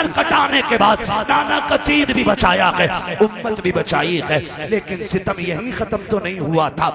سر کٹانے کے بعد نانا کا دین بھی بچایا گیا، امت بھی بچائی ہے، لیکن ستم یہی ختم تو نہیں ہوا تھا،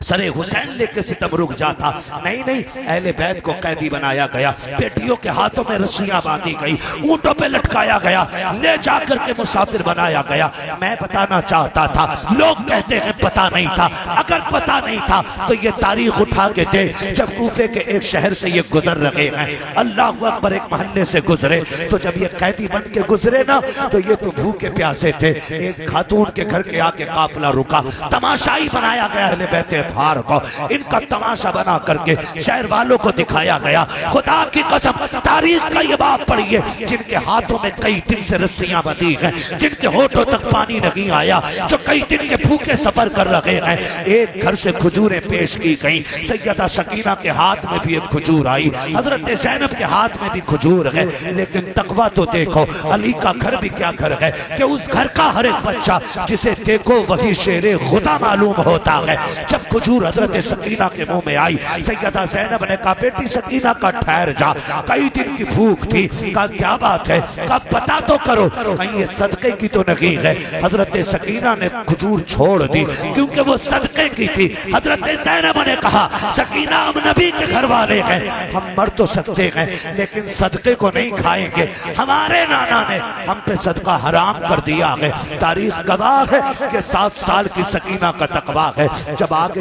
سر حسین لے کے ستم رک جاتا، نہیں نہیں، اہل بیت کو قیدی بنایا گیا، بیٹیوں کے ہاتھوں میں رسیاں باندھی گئی، اونٹوں پہ لٹکایا گیا، لے جا کر کے مسافر بنایا گیا۔ میں بتانا چاہتا تھا، لوگ کہتے ہیں پتہ نہیں تھا، اگر پتہ نہیں تھا تو یہ تاریخ اٹھا کے دے، جب کوفے کے ایک شہر سے یہ گزر رہے ہیں، اللہ اکبر، ایک محلے سے گزرے، تو جب یہ قیدی بن کے گزرے نا تو یہ تو بھوکے پیاسے تھے، ایک خاتون کے گھر کے آگے قافلہ رکا، تماشائی بنایا گیا اہل بیت اطہار کو، ان کا تماشا بنا کر کے شہر والوں کو دکھایا گیا۔ خدا کی قسم، تاریخ کا یہ باب پڑھیے، جن کے ہاتھوں میں کئی دن سے رسیاں بندھی ہیں، جن کے ہونٹوں تک پانی نہیں آیا، جو کئی دن کے بھوکے سفر کر رہے ہیں، ایک گھر سے کھجوریں پیش کی گئی، سیدہ سکینہ کے ہاتھ میں بھی ایک کھجور آئی، حضرت زینب کے ہاتھ میں بھی کھجور ہے، لیکن تقویٰ تو دیکھو، علی کا گھر بھی کیا گھر ہے کہ اس گھر کا ہر ایک بچہ جسے دیکھو وہی شیر خدا معلوم ہوتا ہے۔ جب کھجور حضرت سکینہ کے منہ میں آئی، سیدہ زینب نے کہا بیٹی سکینہ کا ٹھہر جا، کئی دن کی بھوک تھی، کہا کیا بات ہے، کہا پتا تو کرو، کہیں یہ صدقے کی تو نہیں ہے۔ حضرت سکینہ نے کھجور چھوڑ دی کیونکہ وہ صدقے کی تھی۔ حضرت زینب نے کہا سکینہ ہم نبی کے گھر والے ہیں، ہم مر تو سکتے ہیں لیکن صدقے کو نہیں کھائیں گے، ہمارے نانا نے ہم پہ صدقہ حرام کر دیا ہے۔ تاریخ گواہ ہے کہ 7 سال کی سکینہ کا تقویٰ ہے، جب آگے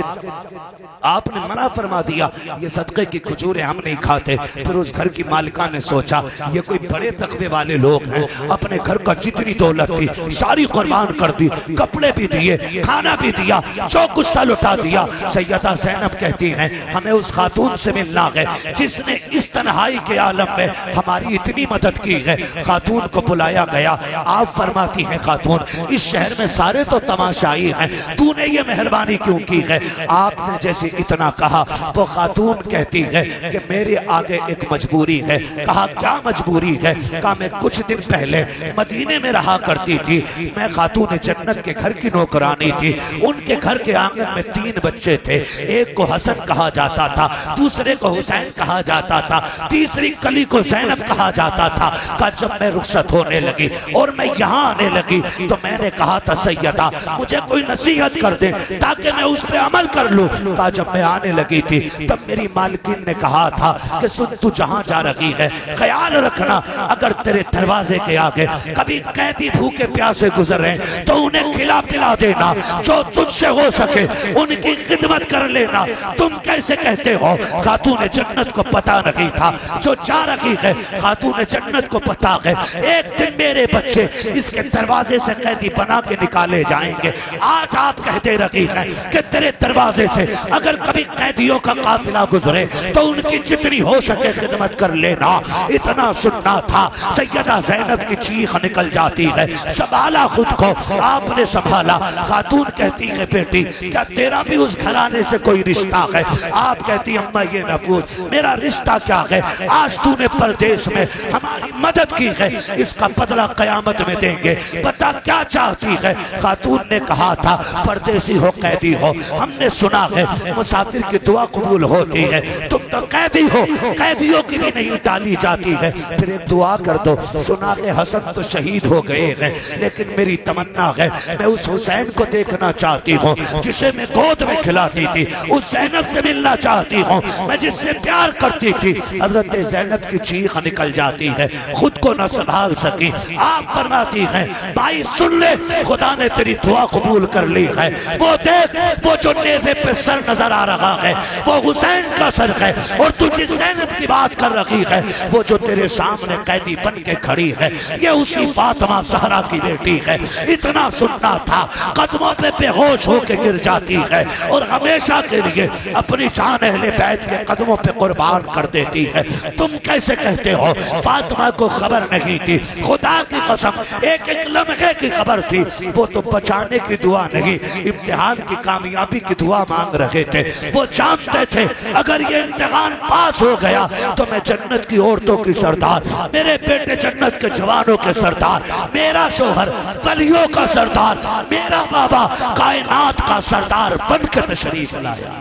آپ نے منع فرما دیا یہ صدقے کی کھجوریں ہم نہیں کھاتے، پھر اس گھر کی مالکہ نے سوچا یہ کوئی بڑے تقوی والے لوگ ہیں، اپنے گھر کا جتنی دولت تھی ساری قربان کر دی، کپڑے بھی دیے، کھانا بھی دیا، جو کچھ تھا لٹا دیا۔ سیدہ زینب کہتی ہیں ہمیں اس خاتون سے ملنا ہے جس نے اس تنہائی کے عالم میں ہماری اتنی مدد کی ہے۔ خاتون کو بلایا گیا، آپ فرماتی ہیں خاتون اس شہر میں سارے تو تماشائی ہیں، تو نے یہ مہربانی کیوں کی ہے؟ آپ نے جیسے اتنا کہا، وہ خاتون کہتی ہے کہ میرے آگے ایک مجبوری ہے۔ کہا کیا مجبوری ہے؟ کہا میں کچھ دن پہلے مدینے میں رہا کرتی تھی، میں خاتون جنت کے گھر کی نوکرانی تھی، ان کے گھر کے آنگن میں 3 بچے تھے، ایک کو حسن کہا جاتا تھا، دوسرے کو حسین کہا جاتا تھا، تیسری کلی کو زینب کہا جاتا تھا۔ کہا جب میں رخصت ہونے لگی اور میں یہاں آنے لگی تو میں نے کہا تھا سیدہ مجھے کوئی نصیحت کر دیں تاکہ میں اس پہ عمل کر لوں۔ کہا جب میں آنے لگی تھی تب میری مالکین نے کہا تھا کہ سن تو جہاں جا رہی ہے خیال رکھنا اگر تیرے دروازے کے آگے کبھی قیدی بھوکے پیاسے گزر رہے ہیں تو انہیں کھلا پلا دینا، جو تجھ سے ہو سکے ان کی خدمت کر لینا۔ تم کیسے کہتے ہو؟ خاتون جنت کو پتا نہیں تھا، جو جا رہی ہے خاتون جنت کو پتا ہے ایک دن میرے بچے اس کے دروازے سے قیدی بنا کے نکالے جائیں گے۔ آج آپ کہتے رہی ہیں کہ تیرے دروازے سے اگر کبھی قیدیوں کا قافلہ گزرے تو ان کی جتنی ہو سکے خدمت کر لینا۔ اتنا سننا تھا، سیدہ زینب کی چیخ نکل جاتی ہے، سنبھالا خود کو، آپ نے سنبھالا۔ خاتون کہتی ہے بیٹی کیا تیرا بھی اس گھرانے سے کوئی رشتہ ہے؟ آپ کہتی اماں یہ نہ پوچھ، میرا رشتہ کیا ہے، آج تو نے پردیس میں ہماری مدد کی ہے، اس کا بدلہ قیامت میں دیں گے، بتا کیا چاہتی ہے؟ خاتون نے کہا تھا پردیسی ہو قیدی ہو، ہم نے سنا ہے مسافر کی دعا قبول ہوتی ہے، تم تو قیدی ہو، قیدیوں کی بھی نہیں ٹالی جاتی ہے، پھر ایک دعا کر دو۔ سنا کہ حسن تو شہید ہو گئے ہیں لیکن میری تمنا ہے میں اس حسین کو دیکھنا چاہتی ہوں جسے میں گود میں کھلاتی تھی، اس زینب سے ملنا چاہتی ہوں میں جس سے پیار کرتی تھی۔ حضرت زینب کی چیخ نکل جاتی ہے، خود کو نہ سنبھال سکی، آپ فرماتی ہیں بھائی سن لے خدا نے تیری دعا قبول کر لی ہے، وہ دیکھ وہ جو نیزے پہ سر نظر آ رہا ہے وہ حسین کا سر ہے، اور تو جس زینب کی بات کر رہی ہے وہ جو تیرے سامنے قیدی بن کے کھڑی ہے یہ اسی فاطمہ زہرا کی بیٹی ہے۔ اتنا سننا تھا، قدموں پہ بے ہوش ہو کے گر جاتی ہے اور ہمیشہ کے لیے اپنی جان اہل بیت کے قدموں پہ قربان کر دیتی ہے۔ تم کیسے کہتے ہو فاطمہ کو خبر نہیں تھی؟ خدا کی قسم ایک ایک لمحے کی خبر تھی، وہ تو بچانے کی دعا نہیں امتحان کی کامیابی کی دعا مانگ رہے تھے۔ وہ جانتے تھے اگر یہ امتحان پاس ہو گیا تو میں جنت کی عورتوں کی سردار، میرے بیٹے جنت کے جوانوں کے سردار، میرا شوہر ولیوں کا سردار، میرا بابا کائنات کا سردار بن کے تشریف لایا۔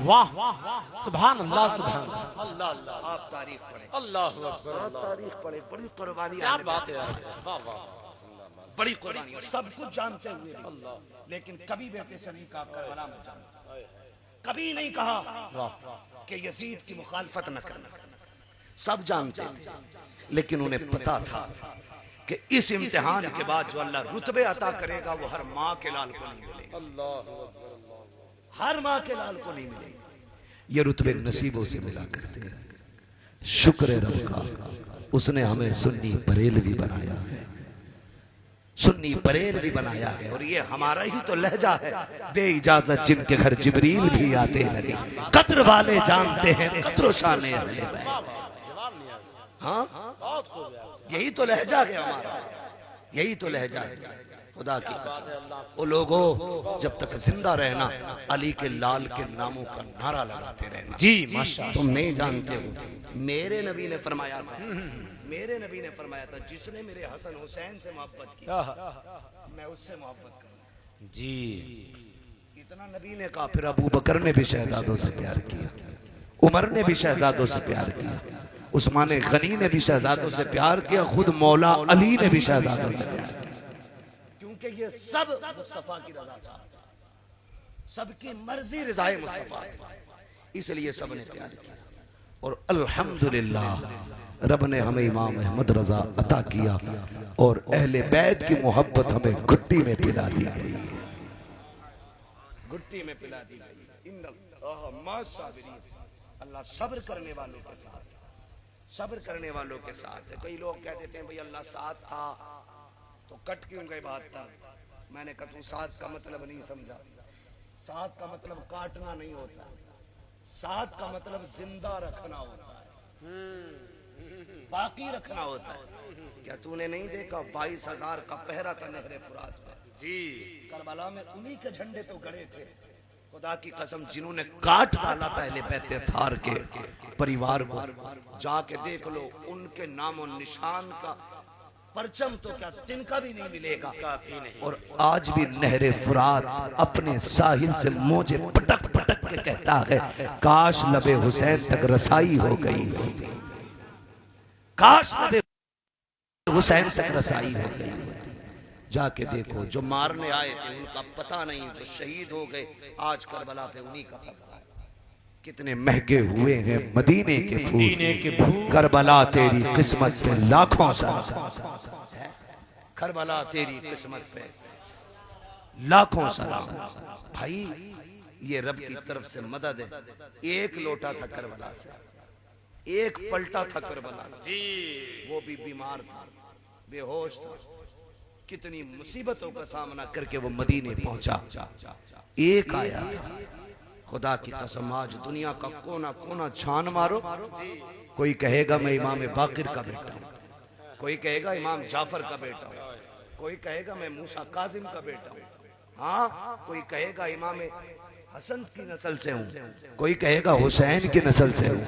واہ سبحان اللہ سبحان اللہ اللہ آپ تاریخ پڑھیں، اللہ اکبر آپ تاریخ پڑھیں، بڑی قربانی کیا بات ہے واہ واہ بڑی قربانی، سب کچھ جانتے ہوئے لیکن کبھی بیٹے سے نہیں کہا کربلا میں جانا، کبھی نہیں کہا کہ یزید کی مخالفت نہ کرنا، سب جانتے تھے لیکن انہیں پتا تھا کہ اس امتحان کے بعد جو اللہ رتبے عطا کرے گا وہ ہر ماں کے لال کو نہیں ملے گا، ہر ماں کے لال کو نہیں ملے گا، یہ رتبے نصیبوں سے ملا کرتے ہیں۔ شکر رب کا اس نے ہمیں سنی بریلوی بنایا ہے، سنی بریلوی بنایا ہے، اور یہ ہمارا ہی تو لہجہ ہے، بے اجازت جن کے گھر جبریل بھی آتے لگے، قدر والے جانتے ہیں قدر و شان اہل بیت۔ ہاں یہی تو لہجہ ہے ہمارا، یہی تو لہجہ ہے۔ خدا کی قسم وہ لوگوں جب تک زندہ رہنا علی کے لال کے ناموں کا نعرہ لگاتے رہنا۔ جی ماشاءاللہ، تم نہیں جانتے ہو، میرے نبی نے فرمایا تھا، میرے نبی نے فرمایا تھا جس نے میرے حسن حسین سے محبت کی میں اس سے محبت کروں جی۔ اتنا نبی نے کہا، پھر ابو بکر نے بھی شہزادوں سے پیار کیا، عمر نے بھی شہزادوں سے پیار کیا، عثمان غنی نے بھی شہزادوں سے پیار کیا، خود مولا علی نے بھی شہزادوں سے پیار کیا، کیونکہ یہ سب مصطفیٰ کی رضا چاہتے ہیں، سب کی مرضی رضائے مصطفیٰ ہے، اس لیے سب نے پیار کیا۔ اور الحمدللہ رب نے ہمیں امام احمد رضا عطا کیا اور اہل بیت کی محبت ہمیں گھٹی میں پلا دی گئی، گھٹی میں پلا دی گئی۔ ان اللہ مع الصابرین، اللہ صبر کرنے والوں کے ساتھ، صبر کرنے والوں کے ساتھ ہے۔ کئی لوگ کہہ دیتے ہیں بھئی اللہ ساتھ تھا تو کٹ کیوں گئی بات تھا، میں نے کہا تو ساتھ کا مطلب نہیں سمجھا، ساتھ کا مطلب کاٹنا نہیں ہوتا، ساتھ کا مطلب زندہ رکھنا ہوتا ہے، باقی رکھنا ہوتا ہے۔ کیا تو نے نہیں دیکھا 22,000 کا پہرا تھا نہر فرات میں جی، کربلا میں انہی کے جھنڈے تو گڑے تھے، خدا کی قسم جنہوں نے کاٹ ڈالا تھا اہل بیت اطہار کے پریوار کو، جا کے دیکھ لو ان کے نام و نشان کا پرچم تو کیا تنکا بھی نہیں ملے گا۔ اور آج بھی نہر فرات اپنے ساحل سے موجے پٹک پٹک کے کہتا ہے کاش لب حسین تک رسائی ہو گئی ہوتی، کاش لب حسین تک رسائی ہو گئی ہوتی۔ جا کے دیکھو جو مارنے آئے تھے ان کا پتہ نہیں، جو شہید ہو گئے آج کربلا پہ انہی کا پتہ ہے۔ کتنے مہنگے ہوئے ہیں مدینے کے پھول، کربلا تیری قسمت پہ لاکھوں سلام، کربلا تیری قسمت پہ لاکھوں سلام۔ بھائی یہ رب کی طرف سے مدد ہے، ایک لوٹا تھا کربلا سے، ایک پلٹا تھا کربلا سے، وہ بھی بیمار تھا، بے ہوش تھا، کتنی مصیبتوں کا سامنا کر کے وہ مدینے پہنچا، ایک آیا تھا۔ خدا کی قسم آج دنیا کا کونا کونا چھان مارو، کوئی کہے گا میں امام باقر کا بیٹا ہوں، کوئی کہے گا امام جعفر کا بیٹا ہوں، کوئی کہے گا میں موسیٰ کاظم کا بیٹا ہوں، ہاں کوئی کہے گا امام حسن کی نسل سے ہوں، کوئی کہے گا حسین کی نسل سے ہوں،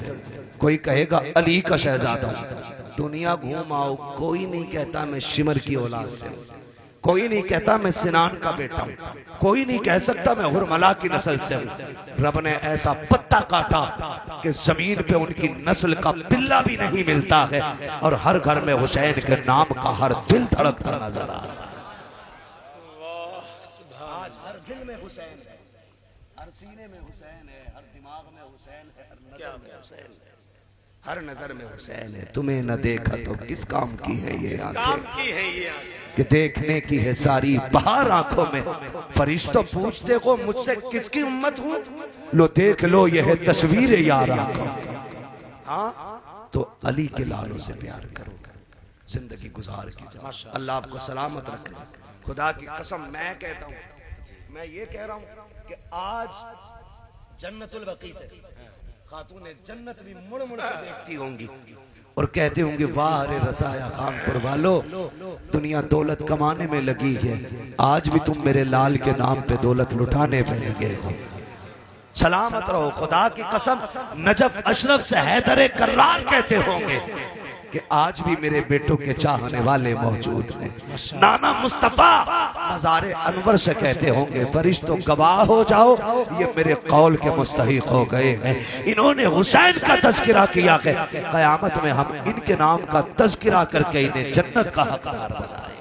کوئی کہے گا علی کا شہزادہ ہوں۔ دنیا گھوم آؤ کوئی نہیں کہتا میں شمر کی اولاد سے ہوں، کوئی نہیں کہتا میں سنان کا بیٹا ہوں، کوئی نہیں کہہ سکتا میں حرملا کی نسل سے ہوں۔ رب نے ایسا پتا کاٹا کہ زمین پہ ان کی نسل کا پلہ بھی نہیں ملتا ہے، اور ہر گھر میں حسین کے نام کا ہر دل دھڑکتا نظر آ رہا ہے۔ آج ہر دل میں حسین ہے، ہر سینے میں حسین ہے، ہر دماغ میں حسین ہے، ہر نظر میں حسین ہے، ہر نظر میں حسین ہے۔ تمہیں نہ دیکھا تو کس کام کی ہے یہ آنکھیں کہ دیکھنے کی ہے ساری بہار آنکھوں میں، فرشتوں پوچھتے ہو مجھ سے کس کی امت ہوں، لو دیکھ لو یہ ہے تصویر یار آنکھوں، ہاں تو علی کے لالوں سے پیار کرو، زندگی گزار کی جاؤ۔ اللہ آپ کو سلامت رکھے۔ خدا کی قسم میں کہتا ہوں، میں یہ کہہ رہا ہوں کہ آج جنت البقیع سے خاتون جنت بھی مڑ مڑ کے دیکھتی ہوں گی اور کہتے ہوں گے واہ رے رسایا خان پر والو، دنیا دولت کمانے میں لگی ہے، آج بھی تم میرے لال کے نام پہ دولت لٹانے پہ لگے ہو۔ سلامت رہو۔ خدا کی قسم نجف اشرف سے حیدر کرار کہتے ہوں گے کہ آج بھی میرے بیٹوں کے چاہنے والے موجود ہیں. نانا مصطفیٰ مزار انور سے کہتے ہوں گے فرشتوں گواہ ہو جاؤ یہ میرے قول کے مستحق ہو گئے ہیں. انہوں نے حسین کا تذکرہ کیا کہ قیامت میں ہم ان کے نام کا تذکرہ کر کے انہیں جنت کا حقدار بنائے.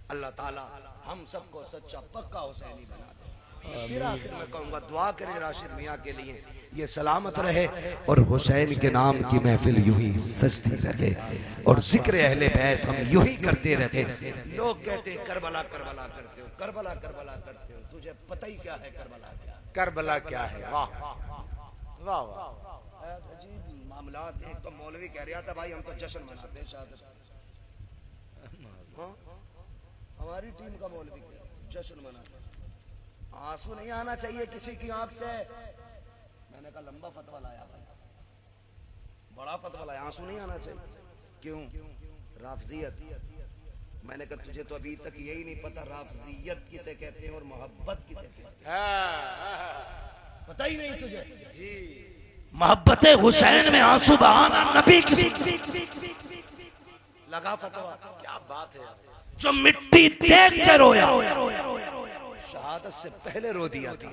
اللہ تعالی ہم سب کو سچا پکا حسینی بنا دے. پھر آخر میں کہوں گا دعا کریں راشد میاں کے لیے یہ سلامت رہے اور حسین کے نام کی محفل یوں ہی سجتی رہے اور ذکر اہل بیت ہم یوں ہی کرتے رہے. لوگ کہتے ہیں کربلا کربلا کرتے ہو, کربلا کربلا کرتے ہو, تجھے پتہ ہی کیا ہے کربلا کیا ہے؟ کربلا کیا ہے؟ واہ واہ واہ. عجیب معاملات ہیں. تو مولوی کہہ رہا تھا بھائی ہم تو جشن مناتے ہیں شہادت. ہماری ٹیم کا مولوی جشن مناتے ہیں. آنسو نہیں آنا چاہیے کسی کی آنکھ سے. میں نے کہا لمبا فتویٰ لایا بھائی, بڑا فتویٰ لایا, آنسو نہیں آنا چاہیے. کیوں؟ رافضیت. میں نے کہا تجھے تو ابھی تک یہی نہیں پتا رافضیت کسے کہتے ہیں اور محبت کسے کہتے ہیں. پتہ ہی نہیں تجھے. محبت حسین میں آنسو بہانا نبی کسی لگا فتویٰ. کیا بات ہے. جو مٹی دیکھ کے رویا شہادت سے پہلے رو دیا تھا.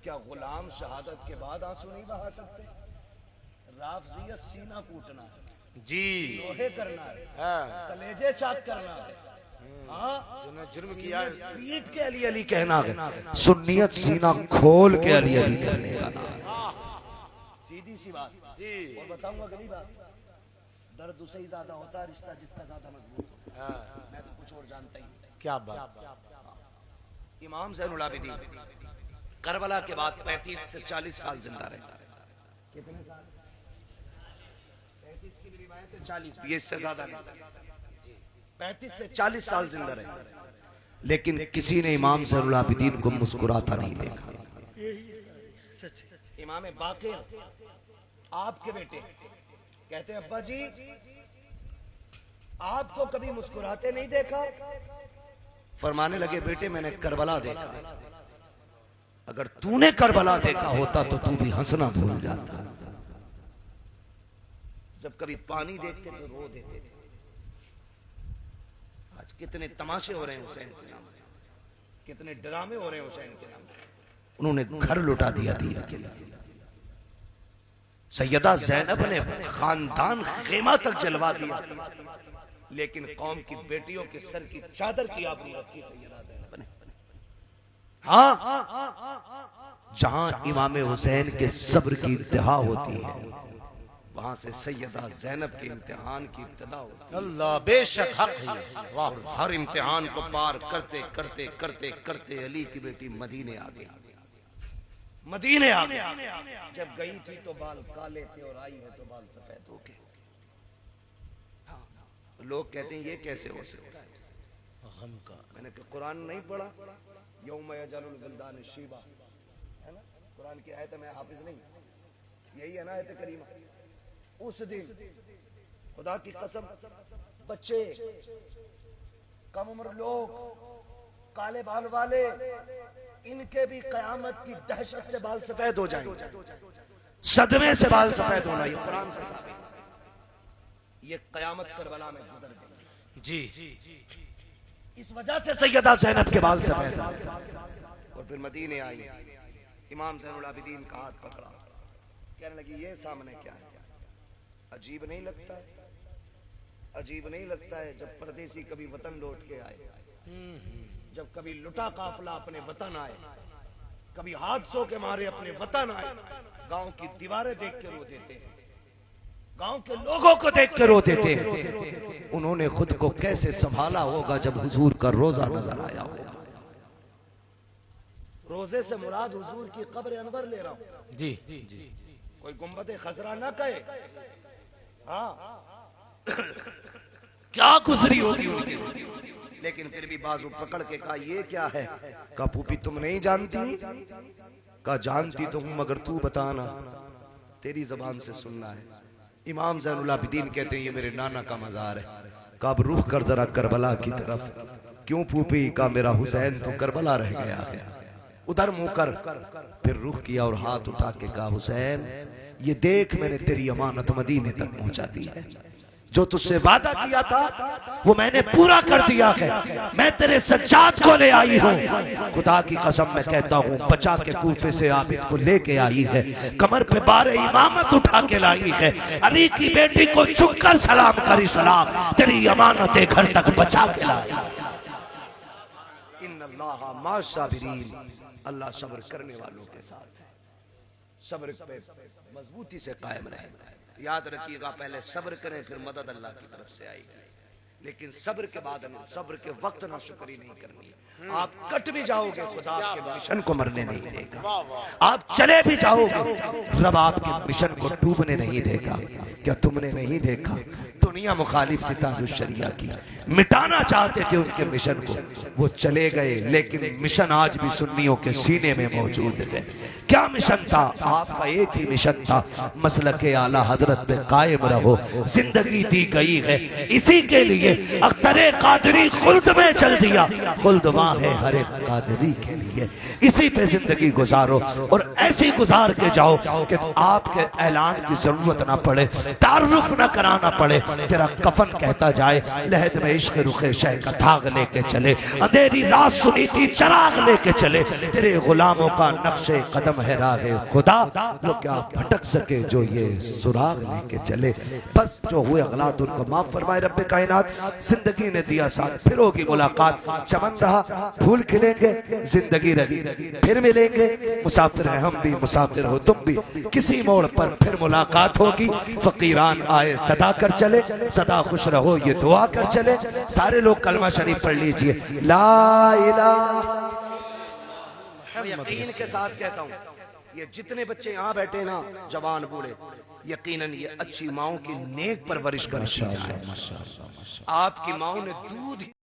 کیا غلام شہادت کے بعد آنسو نہیں بہا سکتے؟ رافضیت سینہ کوٹنا ہے, جی لوہے کرنا ہے, کلیجے چاک کرنا ہے, جو نے جرم کیا ہے پیٹ کے علی علی کہنا ہے. سنیت سینہ کھول کے علی علی کرنے کا نام. سیدھی سی بات. اور بتاؤں گا گلی بات, درد اسے ہی زیادہ ہوتا ہے رشتہ جس کا زیادہ مضبوط ہوتا ہے. میں تو کچھ اور جانتا ہی نہیں. کیا بات. امام زین العابدین کربلا کے بعد 35 سے 40 سال زندہ رہے. کتنے سال؟ 35 کی روایت ہے 40, یہ اس سے زیادہ نہیں. 35 سے 40 سال زندہ رہے, لیکن کسی نے امام زین العابدین کو مسکراتا نہیں دیکھا. امام باقر آپ کے بیٹے کہتے ہیں ابا جی آپ کو کبھی مسکراتے نہیں دیکھا. فرمانے لگے بیٹے میں نے کربلا دیکھا, اگر تو نے کربلا دیکھا ہوتا تو تو بھی ہنسنا بھول جاتا. جب کبھی پانی دیکھتے تو رو دیتے تھے. آج کتنے تماشے ہو رہے ہیں حسین کے نام, کتنے ڈرامے ہو رہے ہیں حسین کے نام. انہوں نے گھر لٹا دیا دین کے لیے. سیدہ زینب نے خاندان خیمہ تک جلوا دیا, لیکن قوم کی بیٹیوں کے سر کی چادر کی آپ نہیں رکھی سیدہ زینب نے. ہاں جہاں امام حسین کے صبر کی انتہا ہوتی ہے وہاں سے سیدہ زینب کے امتحان کی ابتدا ہوتی ہے. اللہ بے شک حق ہے. واہ. ہر امتحان کو پار کرتے کرتے کرتے کرتے علی کی بیٹی مدینے آ گئی. مدینے آ گئی. جب گئی تھی تو بال کالے تھے اور آئی ہے تو بال سفید ہو گئے. لوگ کہتے ہیں یہ کیسے ہو سکتا ہے؟ میں نے کہا قرآن نہیں پڑھا یوم یجعل الولدان شیبا, ہے نا قرآن کی آیت. میں حافظ نہیں, یہی ہے نا آیت کریمہ. اس دن خدا کی قسم بچے کم عمر لوگ کالے بال والے ان کے بھی قیامت کی دہشت سے بال سفید ہو جائیں, صدمے سے بال سفید ہونا. یہ قرآن سے ثابت. یہ قیامت کربلا میں گزر گئی. جی اس وجہ سے سیدہ زینب کے بال سفید اور پھر مدینے آئی. امام زین العابدین کا ہاتھ پکڑا, کہنے لگی یہ سامنے کیا ہے؟ عجیب نہیں لگتا ہے, عجیب نہیں لگتا ہے جب پردیسی کبھی وطن لوٹ کے آئے, جب کبھی لٹا قافلہ اپنے وطن آئے, کبھی حادثوں کے مارے اپنے وطن آئے, گاؤں کی دیواریں دیکھ کے رو دیتے ہیں, گاؤں کے لوگوں کو دیکھ کے رو دیتے ہیں. انہوں نے خود کو کیسے سنبھالا ہوگا جب حضور کا روزہ نظر آیا ہوگا. روزے سے مراد حضور کی قبر انور لے رہا ہوں. جی کوئی گنبد خضرا نہ کہے. ہاں کیا گزری ہوگی, لیکن پھر بھی بازو پکڑ کے کہا یہ کیا ہے؟ کہا پھوپھی تم نہیں جانتی؟ کہا جانتی تو ہوں مگر تو بتانا, تیری زبان سے سننا ہے. امام زین العابدین کہتے ہیں یہ میرے نانا کا مزار ہے. کہا اب رخ کر ذرا کربلا کی طرف. کیوں پھوپھی؟ کہا میرا حسین تو کربلا رہ گیا ہے. ادھر منہ کر، پھر رخ کیا اور ہاتھ اٹھا کے کہا حسین یہ دیکھ میں نے تیری امانت مدینے تک پہنچا دی ہے، جو تجھ سے وعدہ کیا تھا وہ میں نے پورا کر دیا ہے، میں تیرے سجاد کو لے آئی ہوں، خدا کی قسم میں کہتا ہوں بچا کے کوفے سے عابد کو لے کے آئی ہے، کمر پہ بار امامت اٹھا کے لائی ہے، علی کی بیٹی کو جھک کر سلام کری سلام، تیری امانت گھر تک بچا کے لائی۔ ان اللہ مع الصابرین، اللہ صبر کرنے والوں کے ساتھ ہے، صبر پہ مضبوطی سے قائم رہے۔ یاد رکھیے گا پہلے صبر کریں پھر مدد اللہ کی طرف سے آئے گی، لیکن صبر کے بعد ہمیں صبر کے وقت نہ شکری نہیں کرنی۔ آپ کٹ بھی جاؤ گے خدا آپ کے مشن کو مرنے نہیں دے گا، آپ چلے بھی جاؤ گے رب آپ کے مشن کو ڈوبنے نہیں دے گا۔ کیا تم نے نہیں دیکھا دنیا مخالف تھی تاج الشریعہ کی، مٹانا چاہتے تھے ان کے مشن کو، وہ چلے گئے لیکن مشن آج بھی سنیوں کے سینے میں موجود ہے۔ کیا مشن تھا؟ آپ کا ایک ہی مشن تھا، مسلک اعلیٰ حضرت پہ قائم رہو، زندگی دی گئی ہے اسی کے لیے۔ اختر قادری خلد میں چل دیا، خلد وہاں ہے ہر ایک قادری کے لیے، اسی پہ زندگی گزارو اور ایسی گزار کے جاؤ کہ آپ کے اعلان کی ضرورت نہ پڑے، تعارف نہ کرانا پڑے، تیرا کفن کہتا جائے لہد میں عشق رخ شہ کا دھاگ لے کے چلے، اندھیری رات سنی تھی چراغ لے کے چلے، تیرے غلاموں کا نقش قدم ہے راہ خدا، وہ کیا بھٹک سکے جو یہ سراغ لے کے چلے۔ بس جو ہوئے اغلاط ان کو معاف فرمائے رب کائنات، زندگی نے دیا ساتھ، پھر ہوگی ملاقات، چمن رہا پھول کھلیں گے، زندگی رہی پھر ملیں گے، مسافر ہیں ہم بھی مسافر ہو تم بھی، کسی موڑ پر پھر ملاقات ہوگی۔ فقیران آئے صدا کر چلے، صدا خوش رہو یہ دعا کر چلے۔ سارے لوگ کلمہ شریف پڑھ لیجئے، لا الہ، یقین کے ساتھ کہتا ہوں یہ جتنے بچے یہاں بیٹھے نا جوان بوڑھے، یقیناً یہ اچھی ماؤں کی نیک پرورش کرتی جائے۔ آپ کی ماؤں نے دودھ